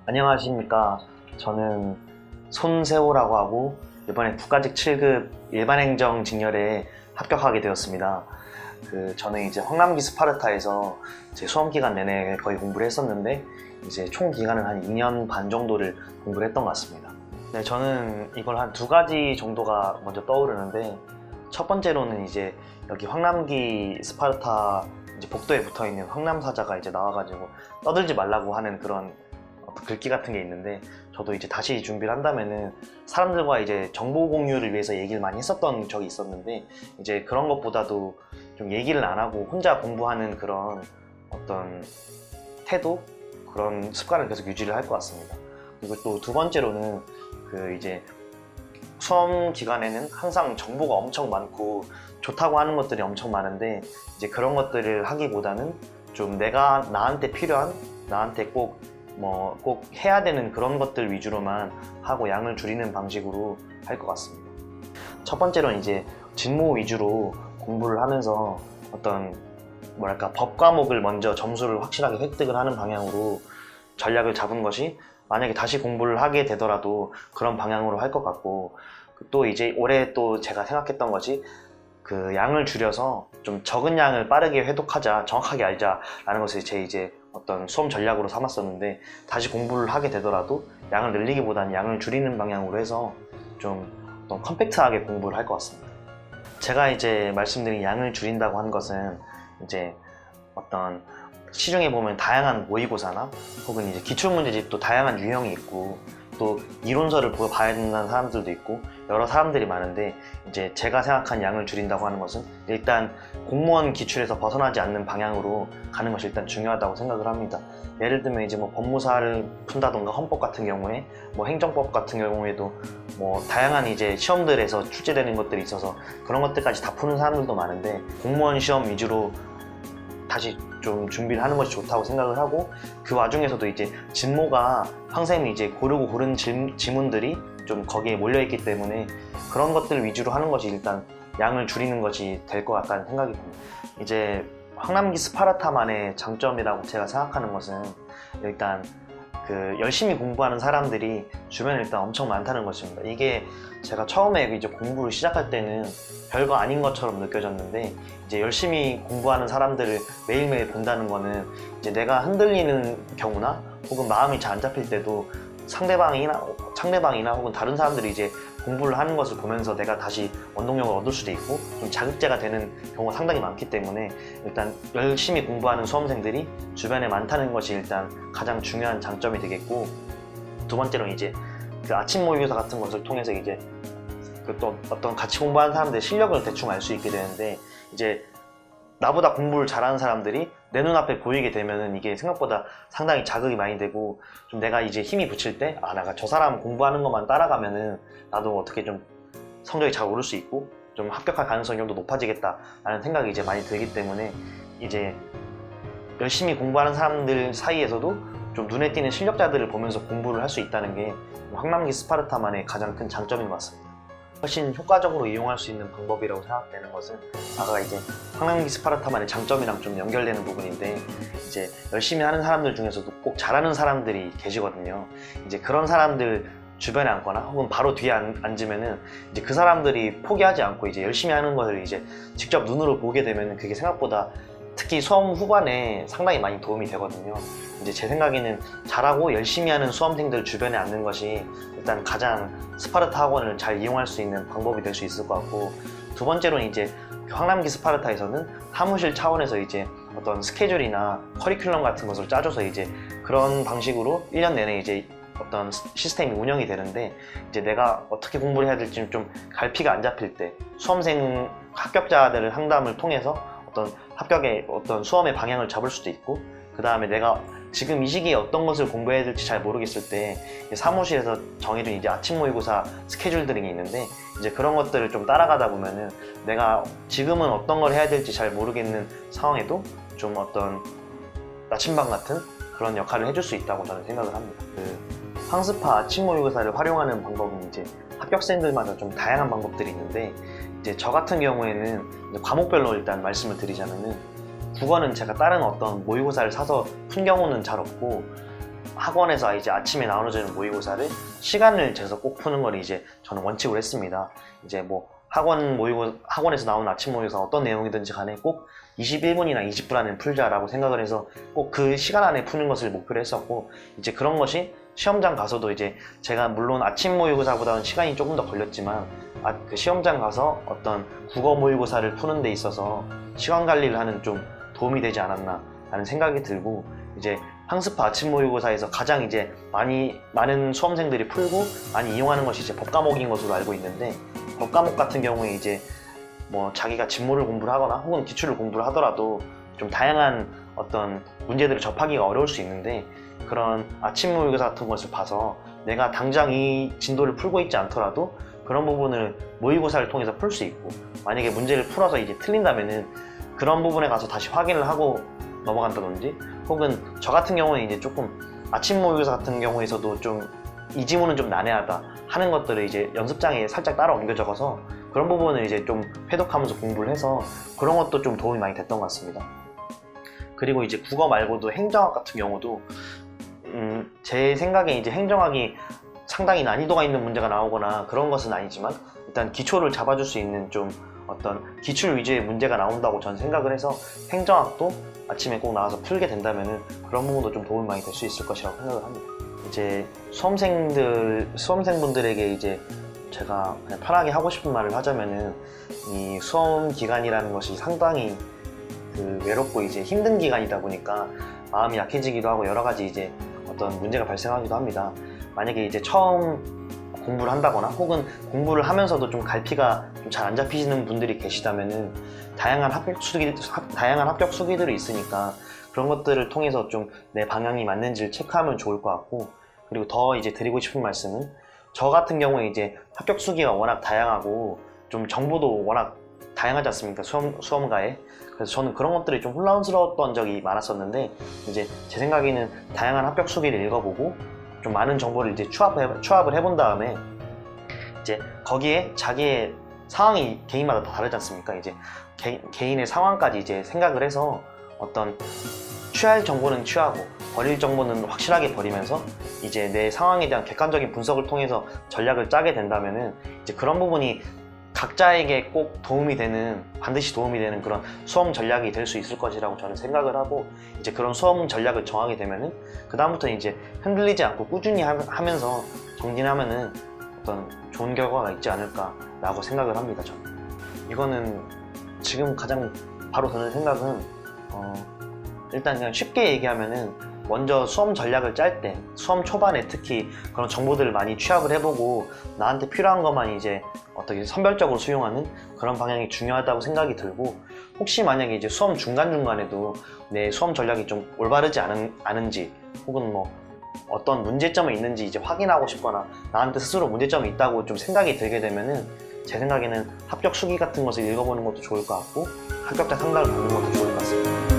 안녕하십니까. 저는 손세호라고 하고 이번에 국가직 7급 일반행정직렬에 합격하게 되었습니다. 저는 이제 황남기 스파르타에서 제 수험 기간 내내 거의 공부를 했었는데 이제 총 기간은 한 2년 반 정도를 공부를 했던 것 같습니다. 네, 저는 이걸 한 두 가지 정도가 먼저 떠오르는데, 첫 번째로는 이제 여기 황남기 스파르타 이제 복도에 붙어 있는 황남사자가 이제 나와가지고 떠들지 말라고 하는 그런 글귀 같은 게 있는데, 저도 이제 다시 준비를 한다면은 사람들과 이제 정보 공유를 위해서 얘기를 많이 했었던 적이 있었는데, 이제 그런 것보다도 좀 얘기를 안 하고 혼자 공부하는 그런 어떤 태도, 그런 습관을 계속 유지를 할 것 같습니다. 그리고 또 두 번째로는 이제 수험 기간에는 항상 정보가 엄청 많고 좋다고 하는 것들이 엄청 많은데, 이제 그런 것들을 하기보다는 좀 내가 나한테 필요한, 나한테 꼭 해야 되는 그런 것들 위주로만 하고 양을 줄이는 방식으로 할 것 같습니다. 첫 번째로는 이제 진모 위주로 공부를 하면서 어떤 법 과목을 먼저 점수를 확실하게 획득을 하는 방향으로 전략을 잡은 것이, 만약에 다시 공부를 하게 되더라도 그런 방향으로 할 것 같고, 또 이제 올해 또 제가 생각했던 것이 양을 줄여서 좀 적은 양을 빠르게 회독하자, 정확하게 알자 라는 것을 제 이제 어떤 수험 전략으로 삼았었는데, 다시 공부를 하게 되더라도 양을 늘리기보다는 양을 줄이는 방향으로 해서 좀 어떤 컴팩트하게 공부를 할 것 같습니다. 제가 이제 말씀드린 양을 줄인다고 하는 것은, 이제 어떤 시중에 보면 다양한 모의고사나 혹은 이제 기출문제집도 다양한 유형이 있고, 또 이론서를 봐야 된다는 사람들도 있고 여러 사람들이 많은데, 이제 제가 생각한 양을 줄인다고 하는 것은 일단 공무원 기출에서 벗어나지 않는 방향으로 가는 것이 일단 중요하다고 생각을 합니다. 예를 들면 이제 법무사를 푼다던가 헌법 같은 경우에, 행정법 같은 경우에도 다양한 이제 시험들에서 출제되는 것들이 있어서 그런 것들까지 다 푸는 사람들도 많은데, 공무원 시험 위주로 다시 좀 준비를 하는 것이 좋다고 생각을 하고, 그 와중에서도 이제 진모가 선생님이 이제 고르고 고른 지문들이 좀 거기에 몰려있기 때문에 그런 것들 위주로 하는 것이 일단 양을 줄이는 것이 될 것 같다는 생각이 듭니다. 이제 황남기 스파르타만의 장점이라고 제가 생각하는 것은, 일단 열심히 공부하는 사람들이 주변에 일단 엄청 많다는 것입니다. 이게 제가 처음에 이제 공부를 시작할 때는 별거 아닌 것처럼 느껴졌는데, 이제 열심히 공부하는 사람들을 매일매일 본다는 거는 이제 내가 흔들리는 경우나 혹은 마음이 잘 안 잡힐 때도 상대방이나 혹은 다른 사람들이 이제 공부를 하는 것을 보면서 내가 다시 원동력을 얻을 수도 있고 좀 자극제가 되는 경우가 상당히 많기 때문에, 일단 열심히 공부하는 수험생들이 주변에 많다는 것이 일단 가장 중요한 장점이 되겠고, 두 번째로는 이제 아침 모의고사 같은 것을 통해서 이제 또 어떤 같이 공부하는 사람들의 실력을 대충 알 수 있게 되는데, 이제 나보다 공부를 잘하는 사람들이 내 눈앞에 보이게 되면은 이게 생각보다 상당히 자극이 많이 되고, 좀 내가 이제 힘이 붙일 때, 내가 저 사람 공부하는 것만 따라가면은 나도 어떻게 좀 성적이 잘 오를 수 있고 좀 합격할 가능성이 좀 더 높아지겠다 라는 생각이 이제 많이 들기 때문에, 이제 열심히 공부하는 사람들 사이에서도 좀 눈에 띄는 실력자들을 보면서 공부를 할 수 있다는 게 황남기 스파르타만의 가장 큰 장점인 것 같습니다. 훨씬 효과적으로 이용할 수 있는 방법이라고 생각되는 것은, 아까 이제 황남기 스파르타만의 장점이랑 좀 연결되는 부분인데, 이제 열심히 하는 사람들 중에서도 꼭 잘하는 사람들이 계시거든요. 이제 그런 사람들 주변에 앉거나 혹은 바로 뒤에 앉으면은 이제 그 사람들이 포기하지 않고 이제 열심히 하는 것을 이제 직접 눈으로 보게 되면은 그게 생각보다 특히 수험 후반에 상당히 많이 도움이 되거든요. 이제 제 생각에는 잘하고 열심히 하는 수험생들 주변에 앉는 것이 일단 가장 스파르타 학원을 잘 이용할 수 있는 방법이 될 수 있을 것 같고, 두 번째로는 이제 황남기 스파르타에서는 사무실 차원에서 이제 어떤 스케줄이나 커리큘럼 같은 것을 짜줘서 이제 그런 방식으로 1년 내내 이제 어떤 시스템이 운영이 되는데, 이제 내가 어떻게 공부를 해야 될지 좀 갈피가 안 잡힐 때 수험생 합격자들을 상담을 통해서 어떤 합격의 어떤 수험의 방향을 잡을 수도 있고, 그 다음에 내가 지금 이 시기에 어떤 것을 공부해야 될지 잘 모르겠을 때 사무실에서 정해준 이제 아침 모의고사 스케줄들이 있는데, 이제 그런 것들을 좀 따라가다 보면은 내가 지금은 어떤 걸 해야 될지 잘 모르겠는 상황에도 좀 어떤 나침반 같은 그런 역할을 해줄 수 있다고 저는 생각을 합니다. 황스파 아침 모의고사를 활용하는 방법은 이제 합격생들마다 좀 다양한 방법들이 있는데, 이제 저 같은 경우에는 이제 과목별로 일단 말씀을 드리자면은 국어는 제가 다른 어떤 모의고사를 사서 푼 경우는 잘 없고 학원에서 이제 아침에 나눠주는 모의고사를 시간을 재서 꼭 푸는 걸 이제 저는 원칙으로 했습니다. 이제 뭐 학원에서 나오는 아침 모의고사 어떤 내용이든지 간에 꼭 21분이나 20분 안에 풀자라고 생각을 해서 꼭 그 시간 안에 푸는 것을 목표로 했었고, 이제 그런 것이 시험장 가서도 이제 제가 물론 아침 모의고사보다는 시간이 조금 더 걸렸지만 그 시험장 가서 어떤 국어 모의고사를 푸는 데 있어서 시간 관리를 하는 좀 도움이 되지 않았나 라는 생각이 들고, 이제 학습파 아침 모의고사에서 가장 이제 많은 수험생들이 풀고 많이 이용하는 것이 이제 법과목인 것으로 알고 있는데, 법과목 같은 경우에 이제 뭐 자기가 진모를 공부를 하거나 혹은 기출을 공부를 하더라도 좀 다양한 어떤 문제들을 접하기가 어려울 수 있는데, 그런 아침 모의고사 같은 것을 봐서 내가 당장 이 진도를 풀고 있지 않더라도 그런 부분을 모의고사를 통해서 풀 수 있고, 만약에 문제를 풀어서 이제 틀린다면은 그런 부분에 가서 다시 확인을 하고 넘어간다든지, 혹은 저 같은 경우는 이제 조금 아침 모의고사 같은 경우에서도 좀 이 지문은 좀 난해하다 하는 것들을 이제 연습장에 살짝 따라 옮겨 적어서 그런 부분을 이제 좀 회독하면서 공부를 해서 그런 것도 좀 도움이 많이 됐던 것 같습니다. 그리고 이제 국어 말고도 행정학 같은 경우도 제 생각에 이제 행정학이 상당히 난이도가 있는 문제가 나오거나 그런 것은 아니지만 일단 기초를 잡아줄 수 있는 좀 어떤 기출 위주의 문제가 나온다고 저는 생각을 해서 행정학도 아침에 꼭 나와서 풀게 된다면은 그런 부분도 좀 도움이 많이 될 수 있을 것이라고 생각을 합니다. 이제 수험생분들에게 이제 제가 그냥 편하게 하고 싶은 말을 하자면은, 이 수험 기간이라는 것이 상당히 외롭고 이제 힘든 기간이다 보니까 마음이 약해지기도 하고 여러 가지 이제 어떤 문제가 발생하기도 합니다. 만약에 이제 처음 공부를 한다거나 혹은 공부를 하면서도 좀 갈피가 좀 잘 안 잡히시는 분들이 계시다면은 다양한 합격 수기들이 있으니까 그런 것들을 통해서 좀 내 방향이 맞는지를 체크하면 좋을 것 같고, 그리고 더 이제 드리고 싶은 말씀은, 저 같은 경우에 이제 합격 수기가 워낙 다양하고 좀 정보도 워낙 다양하지 않습니까? 수험가에. 그래서 저는 그런 것들이 좀 혼란스러웠던 적이 많았었는데, 이제 제 생각에는 다양한 합격 수기를 읽어보고 좀 많은 정보를 이제 추합을 해본 다음에 이제 거기에 자기의 상황이 개인마다 다 다르지 않습니까? 이제 개인의 상황까지 이제 생각을 해서 어떤 취할 정보는 취하고 버릴 정보는 확실하게 버리면서 이제 내 상황에 대한 객관적인 분석을 통해서 전략을 짜게 된다면은 이제 그런 부분이 각자에게 꼭 반드시 도움이 되는 그런 수험 전략이 될 수 있을 것이라고 저는 생각을 하고, 이제 그런 수험 전략을 정하게 되면은 그다음부터 이제 흔들리지 않고 꾸준히 하면서 정진하면은 어떤 좋은 결과가 있지 않을까라고 생각을 합니다. 저는 이거는 지금 가장 바로 드는 생각은 일단 그냥 쉽게 얘기하면은 먼저 수험 전략을 짤 때 수험 초반에 특히 그런 정보들을 많이 취합을 해보고 나한테 필요한 것만 이제 어떻게 선별적으로 수용하는 그런 방향이 중요하다고 생각이 들고, 혹시 만약에 이제 수험 중간중간에도 내 수험 전략이 좀 올바르지 않은지 혹은 뭐 어떤 문제점이 있는지 이제 확인하고 싶거나 나한테 스스로 문제점이 있다고 좀 생각이 들게 되면은 제 생각에는 합격 수기 같은 것을 읽어보는 것도 좋을 것 같고 합격자 상담을 받는 것도 좋을 것 같습니다.